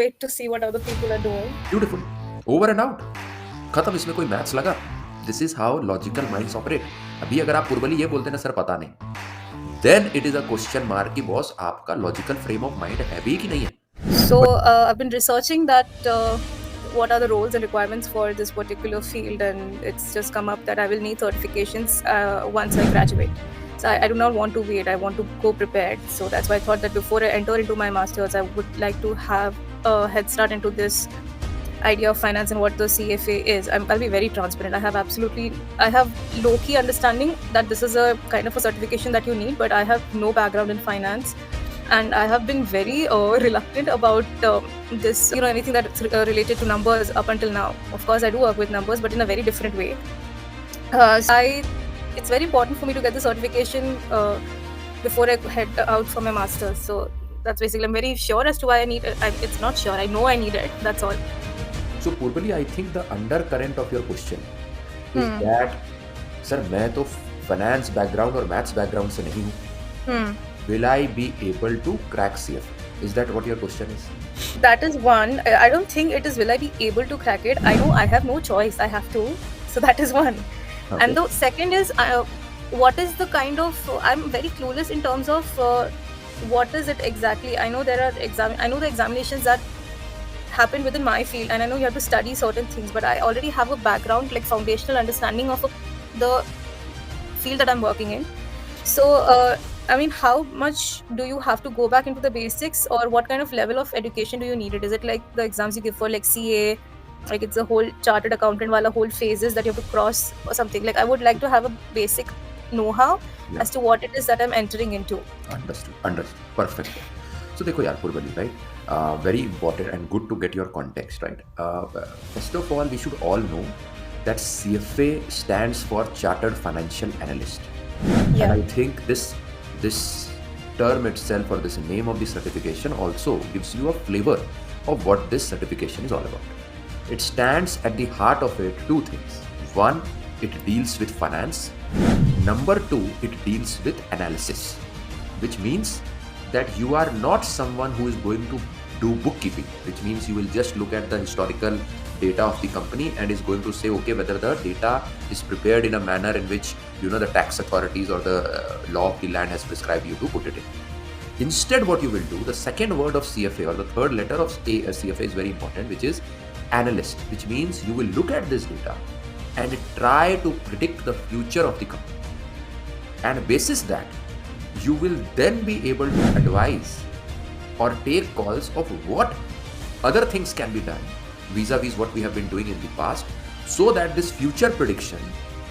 wait to see what other people are doing. Beautiful. Over and out. खत्म. इसमें कोई maths लगा? This is how logical minds operate. अभी अगर आप पूर्वली ये बोलते ना सर पता नहीं, then it is a question mark कि बॉस आपका logical frame of mind है भी कि नहीं है. So But I've been researching that what are the roles and requirements for this particular field, and it's just come up that I will need certifications once I graduate. So I do not want to wait. I want to go prepared. So that's why I thought that before I enter into my masters, I would like to have a head start into this idea of finance and what the CFA is. I'll be very transparent. I have low-key understanding that this is a kind of a certification that you need, but I have no background in finance. And I have been very reluctant about this, anything that's related to numbers up until now. Of course, I do work with numbers, but in a very different way. It's very important for me to get the certification before I head out for my master's. So that's basically, I'm very sure as to why I need it. It's not sure, I know I need it. That's all. So Purvali, I think the undercurrent of your question is that, sir, मैं तो finance background और maths background से नहीं हूँ. Will I be able to crack CFA? Is that what your question is? That is one. I don't think it is will I be able to crack it. I know I have no choice. I have to. So that is one. Okay. And the second is what is the kind of I'm very clueless in terms of what is it exactly. I know there are I know the examinations that happen within my field, and I know you have to study certain things, but I already have a background, like foundational understanding of the field that I'm working in. So I mean, how much do you have to go back into the basics, or what kind of level of education do you need it? Is it like the exams you give for like CA, like it's a whole chartered accountant wala whole phases that you have to cross or something? Like I would like to have a basic know-how as to what it is that I'm entering into. Understood. Perfect. So देखो यार Purvali, right? Very important and good to get your context, right? First of all, we should all know that CFA stands for Chartered Financial Analyst. Yeah. And I think this term itself, or this name of the certification, also gives you a flavor of what this certification is all about. It stands at the heart of it two things. One, it deals with finance. Number two, it deals with analysis, which means that you are not someone who is going to do bookkeeping, which means you will just look at the historical data of the company and is going to say, okay, whether the data is prepared in a manner in which the tax authorities or the law of the land has prescribed you to put it in. Instead, what you will do, the second word of CFA or the third letter of CFA is very important, which is analyst, which means you will look at this data and try to predict the future of the company. And basis that, you will then be able to advise or take calls of what other things can be done vis-a-vis what we have been doing in the past, so that this future prediction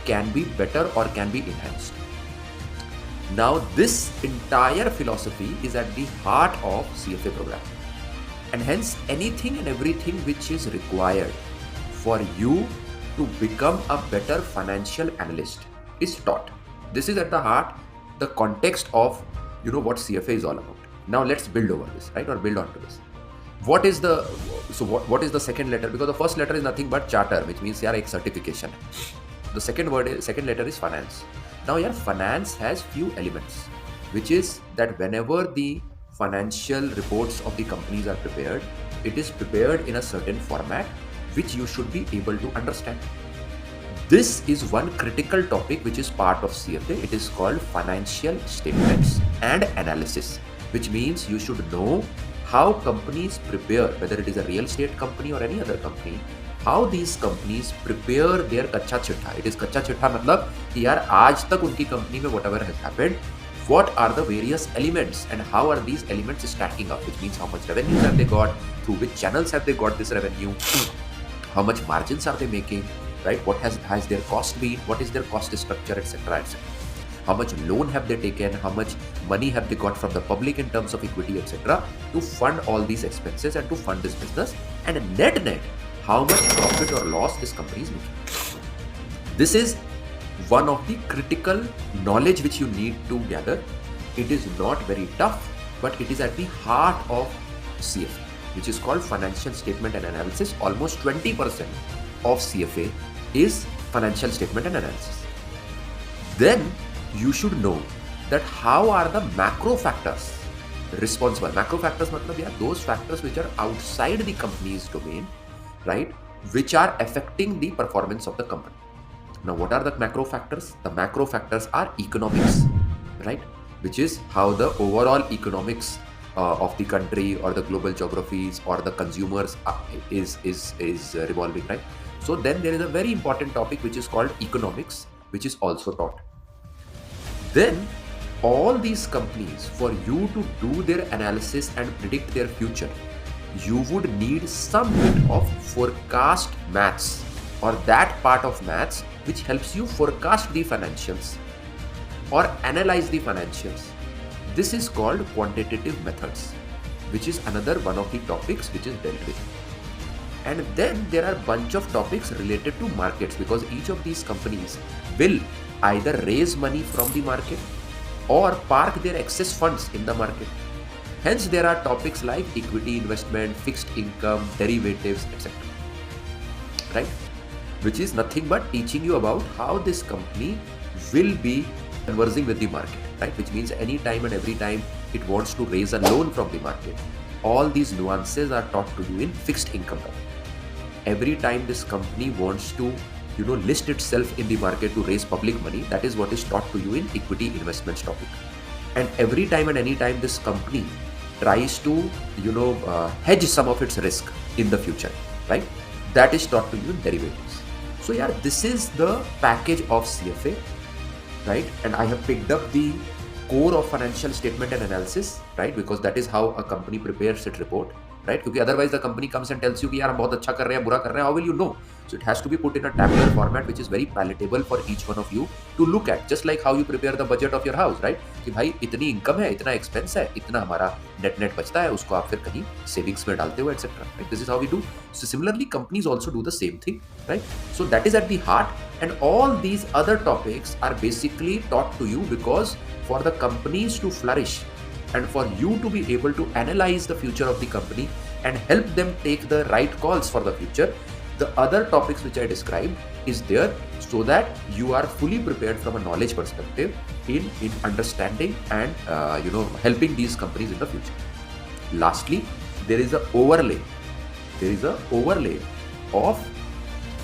can be better or can be enhanced. Now, this entire philosophy is at the heart of CFA program, and hence anything and everything which is required for you to become a better financial analyst is taught. This is at the heart, the context of what CFA is all about. Now let's build over this, right, or build onto this. What is the second letter? Because the first letter is nothing but charter, which means yaar ek certification hai. The second letter is finance. Now yaar, finance has few elements, which is that whenever the financial reports of the companies are prepared, it is prepared in a certain format which you should be able to understand. This is one critical topic which is part of CFA. It is called financial statements and analysis, which means you should know how companies prepare, whether it is a real estate company or any other company, how these companies prepare their कच्चा चिट्ठा. It is कच्चा चिट्ठा मतलब कि यार आज तक उनकी कंपनी में whatever has happened, what are the various elements and how are these elements stacking up, which means how much revenues have they got, through which channels have they got this revenue, how much margins are they making, right? What has their cost been, what is their cost structure, etc., etc. How much loan have they taken, how much money have they got from the public in terms of equity, etc., to fund all these expenses and to fund this business, and net, how much profit or loss this company is making. This is one of the critical knowledge which you need to gather. It is not very tough, but it is at the heart of CFA, which is called financial statement and analysis. Almost 20% of CFA is financial statement and analysis. Then you should know that how are the macro factors responsible. Macro factors matlab yaar those factors which are outside the company's domain, right, which are affecting the performance of the company. Now, what are the macro factors? The macro factors are economics, right, which is how the overall economics of the country or the global geographies or the consumers is revolving, right? So then there is a very important topic which is called economics, which is also taught. Then all these companies, for you to do their analysis and predict their future, you would need some bit of forecast maths, or that part of maths which helps you forecast the financials or analyze the financials. This is called quantitative methods, which is another one of the topics which is dealt with. And then there are a bunch of topics related to markets, because each of these companies will either raise money from the market or park their excess funds in the market. Hence, there are topics like equity investment, fixed income, derivatives, etc. Right? Which is nothing but teaching you about how this company will be conversing with the market, right? Which means any time and every time it wants to raise a loan from the market, all these nuances are taught to you in fixed income topic. Every time this company wants to list itself in the market to raise public money, that is what is taught to you in equity investments topic. And every time and any time this company tries to hedge some of its risk in the future, right, that is taught to you in derivatives. So yeah, this is the package of CFA, right? And I have picked up the core of financial statement and analysis, right, because that is how a company prepares its report, right? Because otherwise the company comes and tells you कि यार हम बहुत अच्छा कर रहे हैं, बुरा कर रहे हैं, how will you know? So it has to be put in a tabular format which is very palatable for each one of you to look at, just like how you prepare the budget of your house, right? कि भाई इतनी income है, इतना expense है, इतना हमारा net बचता है, उसको आप फिर कहीं सेविंग्स में डालते हो, etc. Right? This is how we do. So similarly, companies also do the same thing, right? So that is at the heart, and all these other topics are basically taught to you because for the companies to flourish and for you to be able to analyze the future of the company and help them take the right calls for the future, the other topics which I described is there so that you are fully prepared from a knowledge perspective in understanding and helping these companies in the future. Lastly, there is a overlay. There is a overlay of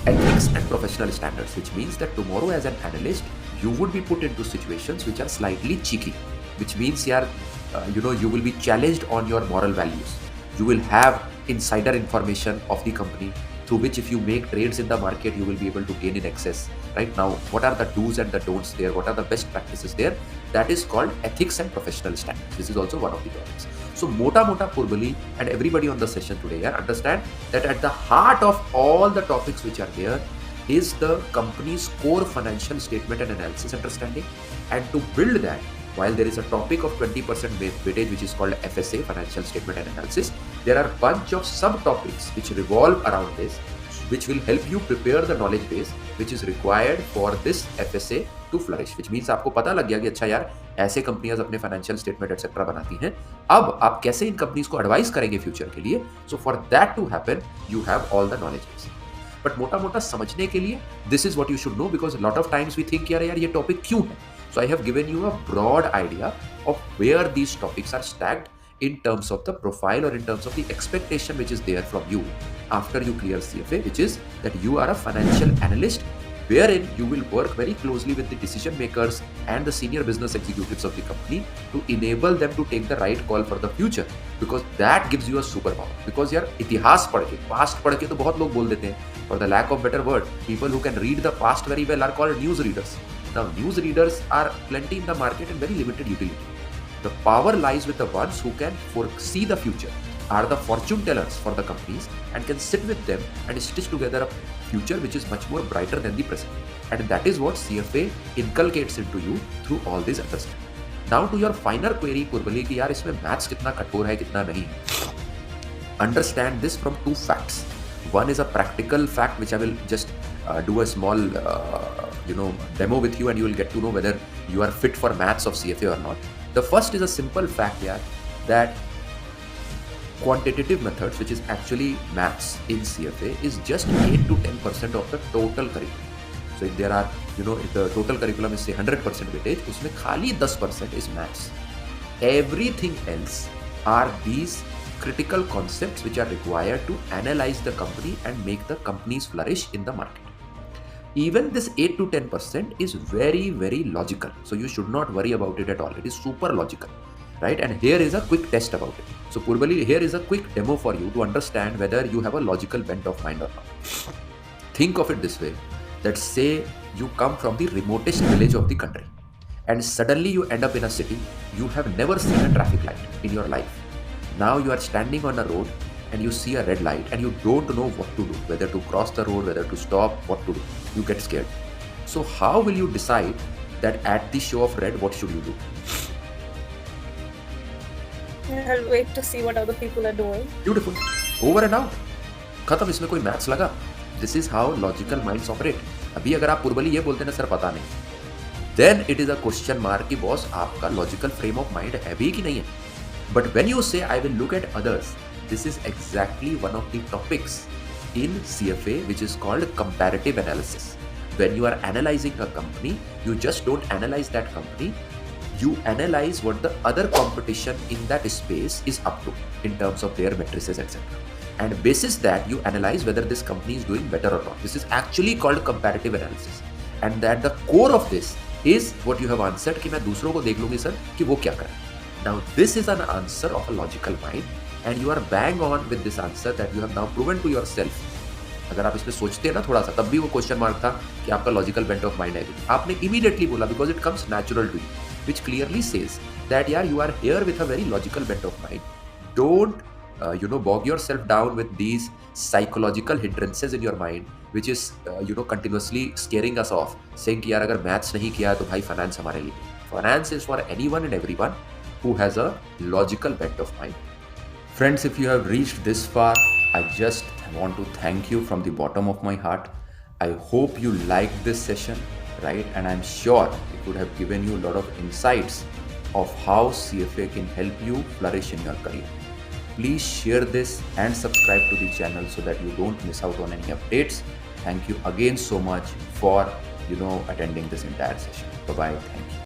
ethics and professional standards, which means that tomorrow as an analyst, you would be put into situations which are slightly cheeky, which means you will be challenged on your moral values. You will have insider information of the company through which if you make trades in the market, you will be able to gain in excess. Right now, what are the do's and the don'ts there? What are the best practices there? That is called ethics and professional standards. This is also one of the topics. So mota Purbali and everybody on the session today, understand that at the heart of all the topics which are there is the company's core financial statement and analysis understanding. And to build that, while there is a topic of 20% weightage which is called FSA, financial statement and analysis, there are a bunch of subtopics which revolve around this, which will help you prepare the knowledge base which is required for this FSA to flourish. Which means आपको पता लग गया कि अच्छा यार ऐसे कंपनियां अपने फाइनेंशियल स्टेटमेंट एक्सेट्रा बनाती हैं, अब आप कैसे इन कंपनीज को एडवाइस करेंगे फ्यूचर के लिए. So for that to happen you have all the knowledge base. But मोटा समझने के लिए this is what you should know, because lot of times we think यार ये टॉपिक क्यों है. So I have given you a broad idea of where these topics are stacked in terms of the profile or in terms of the expectation which is there from you after you clear CFA, which is that you are a financial analyst wherein you will work very closely with the decision makers and the senior business executives of the company to enable them to take the right call for the future, because that gives you a superpower. Because यार इतिहास पढ़ के, past पढ़ के तो बहुत लोग बोल देते हैं, for the lack of better word, people who can read the past very well are called news readers. Now, news readers are plenty in the market and very limited utility. The power lies with the ones who can foresee the future, are the fortune tellers for the companies, and can sit with them and stitch together a future which is much more brighter than the present. And that is what CFA inculcates into you through all these understanding. Now to your finer query, Purbali, कि यार इसमें maths कितना कठोर है कितना नहीं. Understand this from two facts. One is a practical fact which I will just do a small demo with you, and you will get to know whether you are fit for maths of CFA or not. The first is a simple fact here that quantitative methods, which is actually maths in CFA, is just 8 to 10% of the total curriculum. So if there are, if the total curriculum is say 100% weightage, उसमें खाली 10% is maths. Everything else are these critical concepts which are required to analyze the company and make the companies flourish in the market. Even this 8 to 10% is very, very logical. So you should not worry about it at all. It is super logical, right? And here is a quick test about it. So Purbali, here is a quick demo for you to understand whether you have a logical bent of mind or not. Think of it this way, that say you come from the remotest village of the country and suddenly you end up in a city. You have never seen a traffic light in your life. Now you are standing on a road and you see a red light and you don't know what to do, whether to cross the road, whether to stop, what to do. You get scared. So how will you decide that at the show of red, what should you do? I'll wait to see what other people are doing. Beautiful. Over and out. खत्म. इसमें कोई maths लगा? This is how logical minds operate. अभी अगर आप पुर्बली ये बोलते ना सर पता नहीं, then it is a question mark कि बॉस आपका logical frame of mind है भी कि नहीं है. But when you say I will look at others, this is exactly one of the topics in CFA which is called comparative analysis. When you are analyzing a company, you just don't analyze that company. You analyze what the other competition in that space is up to in terms of their matrices, etc. And basis that you analyze whether this company is doing better or not. This is actually called comparative analysis. And that the core of this is what you have answered कि मैं दूसरों को देख लूंगी sir कि वो क्या करें. Now this is an answer of a logical mind and you are bang on with this answer that you have now proven to yourself. अगर आप इसमें सोचते हैं ना थोड़ा सा, तब भी वो क्वेश्चन मार्क था कि आपका लॉजिकल बेंट ऑफ माइंड है. आपने इमीडिएटली बोला because it comes natural to you, which clearly says that yeah, you are here with a very logical bent of mind. Don't bog yourself down with these psychological hindrances in your mind which is continuously scaring us off, saying कि यार अगर maths नहीं किया तो भाई finance हमारे लिए. Finance is for anyone and everyone who has a logical bent of mind. Friends, if you have reached this far, I just want to thank you from the bottom of my heart. I hope you liked this session, right? And I'm sure it would have given you a lot of insights of how CFA can help you flourish in your career. Please share this and subscribe to the channel so that you don't miss out on any updates. Thank you again so much for attending this entire session. Bye bye. Thank you.